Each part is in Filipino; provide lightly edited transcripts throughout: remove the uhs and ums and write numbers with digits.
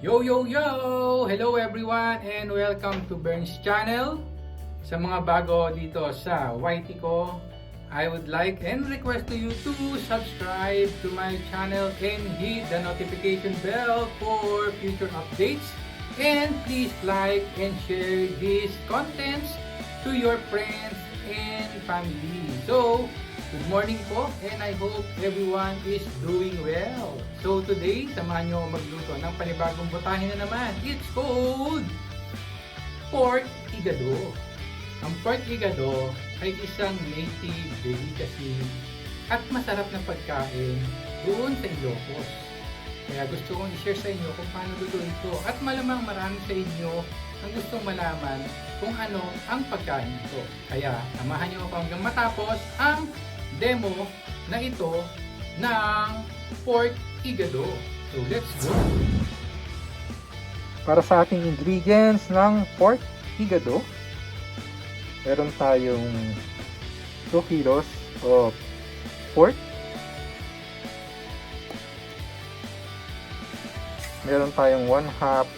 Yo, yo, yo! Hello everyone and welcome to Bern's channel. Sa mga bago dito sa YT ko, I would like and request to you to subscribe to my channel and hit the notification bell for future updates. And please like and share these contents to your friends and family. So, good morning po and I hope everyone is doing well. So today, samahan nyo magluto ng panibagong butahin na naman. It's called pork igado. Ang pork igado ay isang native delicacy at masarap na pagkain doon sa Ilocos. Kaya gusto kong i-share sa inyo kung paano lutuin ito. At malamang marami sa inyo ang gustong malaman kung ano ang pagkain ito. Kaya samahan nyo ako hanggang matapos ang demo na ito ng pork igado. So let's go! Para sa ating ingredients ng pork igado, meron tayong 2 kilos of pork, meron tayong 1/2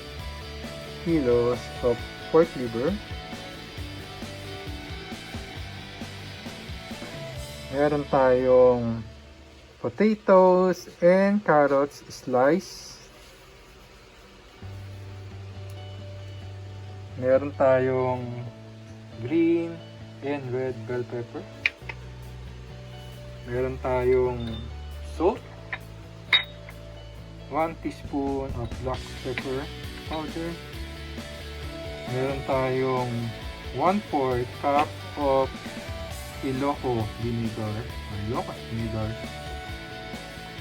kilos of pork liver, meron tayong potatoes and carrots slice, meron tayong green and red bell pepper, meron tayong salt, 1 teaspoon of black pepper powder, meron tayong 1/4 cup of Ilocano vinegar,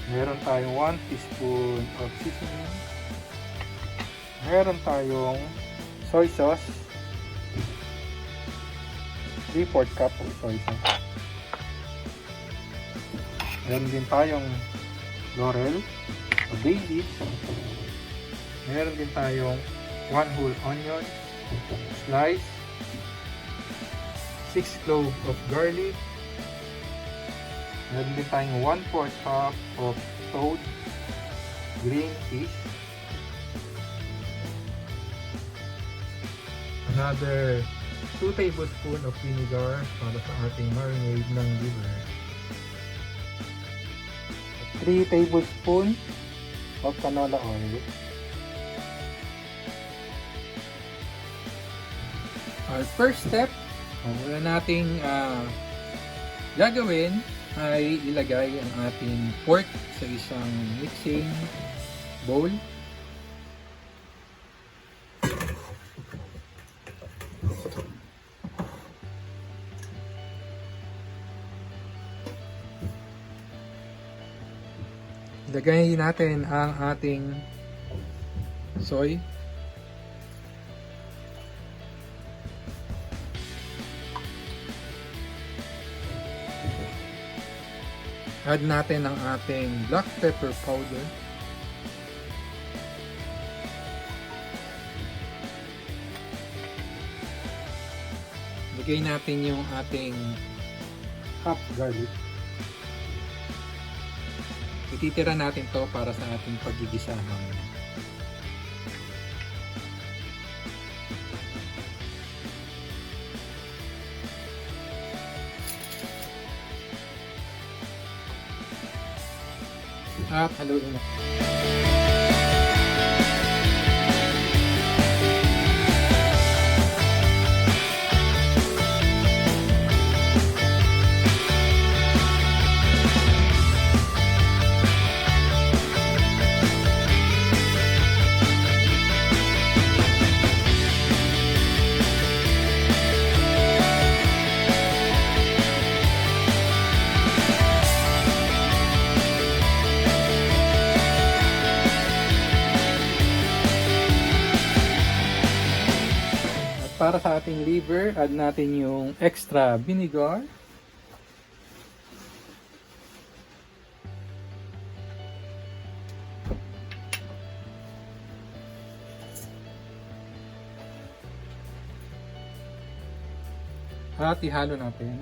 meron tayong 1 teaspoon of seasoning, meron tayong soy sauce, 3/4 cup of soy sauce, meron din tayong laurel o bay leaf, meron din tayong 1 whole onion slice, 6 cloves of garlic, meron din tayong 1/4 cup of stewed green peas, another 2 tablespoons of vinegar para sa ating marinade ng liver, 3 tablespoons of canola oil. Our first step, ang una nating gagawin ay ilagay ang ating pork sa isang mixing bowl. Ilagay natin ang ating soy, add natin ang ating black pepper powder, lagay natin yung ating half garlic. Ititira natin to para sa ating paggigisa mamaya. At haluin na. Para sa ating liver, add natin yung extra vinegar. At ihalo natin.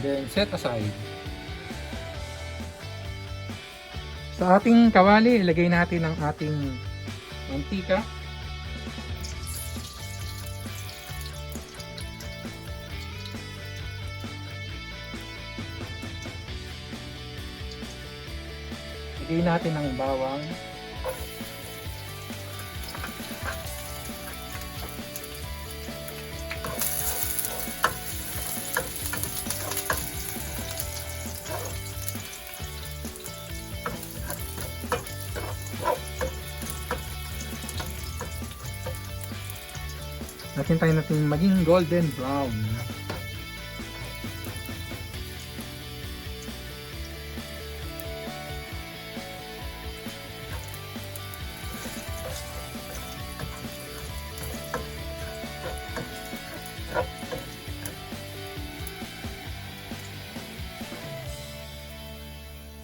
Then set aside. Sa ating kawali, ilagay natin ang ating mantika. Ilagay natin ang bawang. Hintayin natin maging golden brown.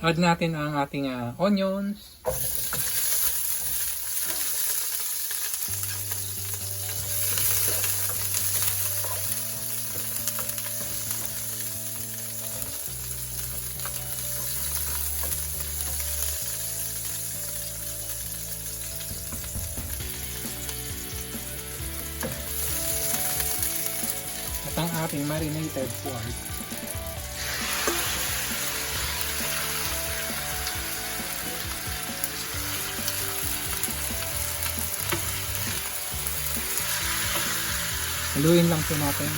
Add natin ang ating onions. At ang ating marinated pork. Haluin lang po natin.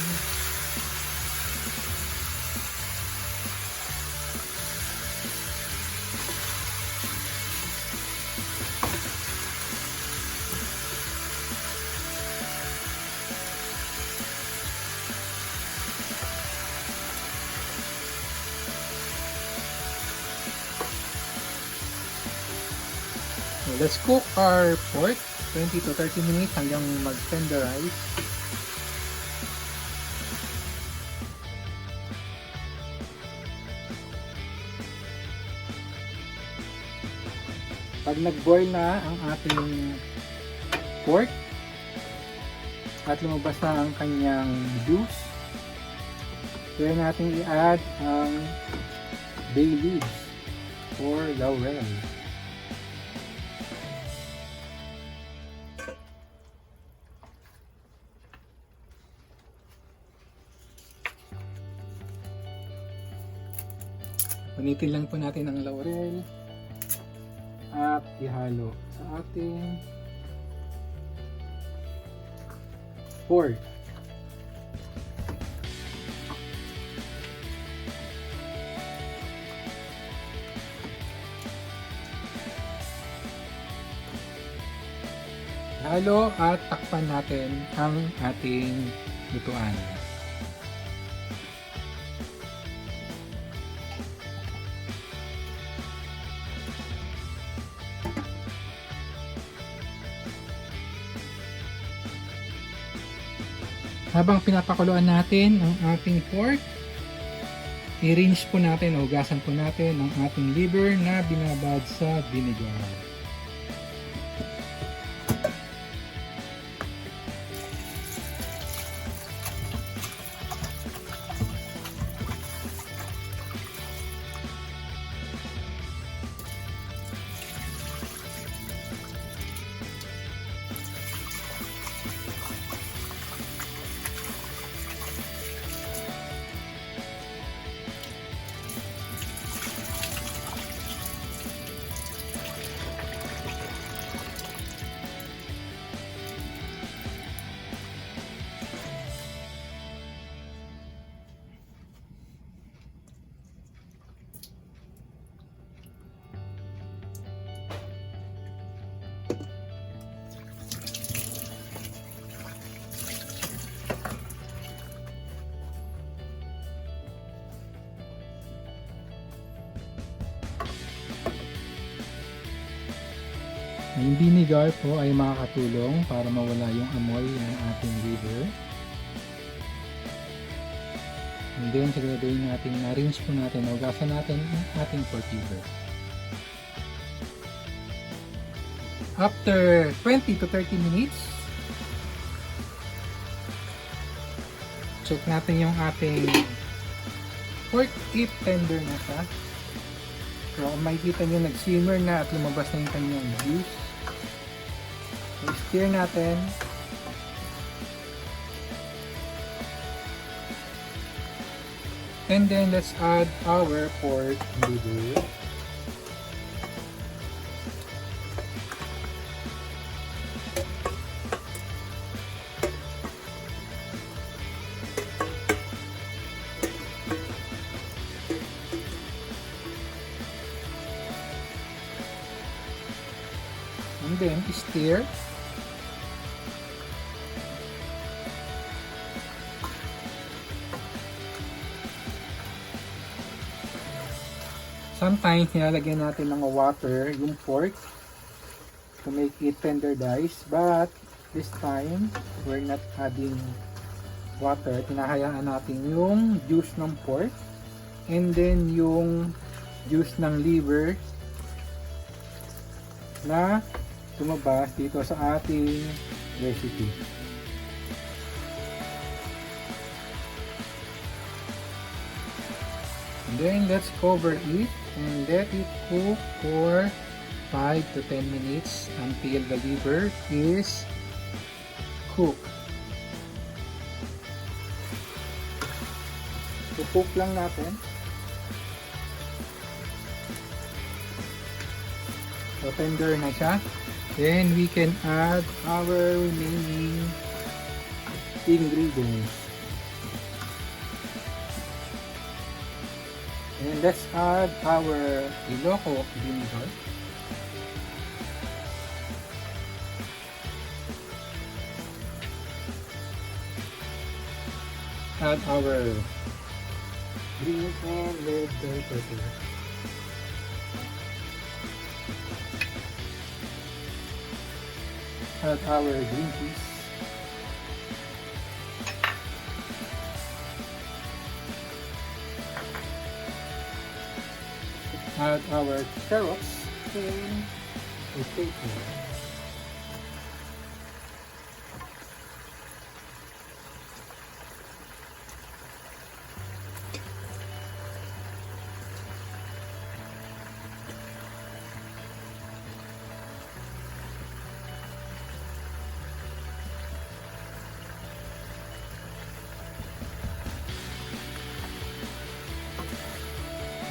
So let's cook our pork 20 to 30 minutes hanggang mag-tenderize. Pag nag-boil na ang ating pork at lumabas na ang kanyang juice, pwede natin i-add ang bay leaves or laurel. Punitin lang po natin ang laurel at ihalo sa ating pork. Halo at takpan natin ang ating lutuan. Habang pinapakuluan natin ang ating pork, i-rinse po natin o hugasan po natin ang ating liver na binabad sa vinegar. Yung vinegar po ay makakatulong para mawala yung amoy ng ating liver. And then siguraduhin natin na-rinse po natin, hugasan natin ang ating pork liver. After 20 to 30 minutes, check natin yung ating pork if tender na siya. So kung makikita nyo, nag-simmer na at lumabas na yung kanyang juice. So, stir natin. And then let's add our pork liver. And then stir. Sometimes nilalagyan natin ng water yung pork to make it tenderized, but this time we're not adding water. Tinahayaan natin yung juice ng pork and then yung juice ng liver na tumabas dito sa ating recipe. And then let's cover it and let it cook for 5 to 10 minutes until the liver is cooked. So cook lang natin. So tender na siya. Then we can add our remaining ingredients. And let's add our Ilocano vinegar. Add our green and red bell pepper. Add our green peas. Add our carrots and potato.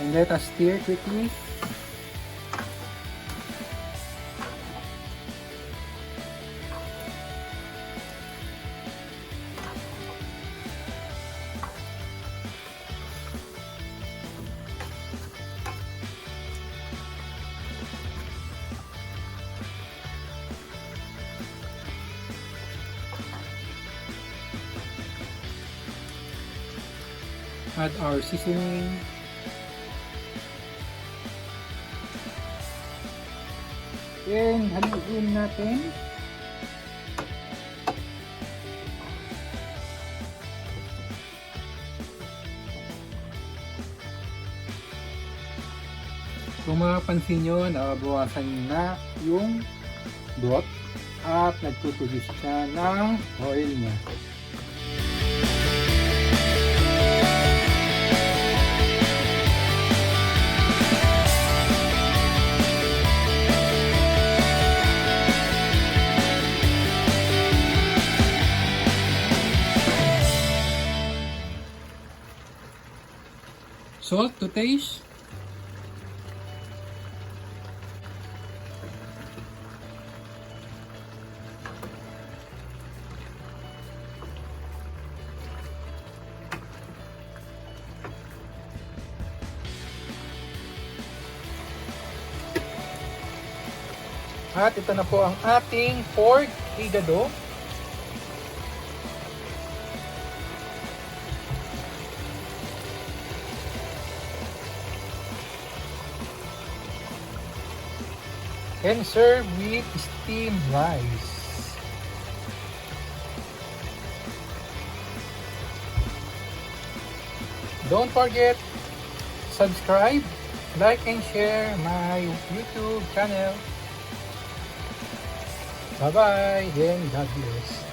And let us stir quickly. Add our seasoning. Then, haluin natin. Kung mapapansin nyo, nabawasan na yung broth at nagpuproduce siya ng oil niya. Salt to taste. At ito na po ang ating pork igado. And serve with steamed rice. Don't forget, subscribe, like and share my YouTube channel. Bye bye and God bless.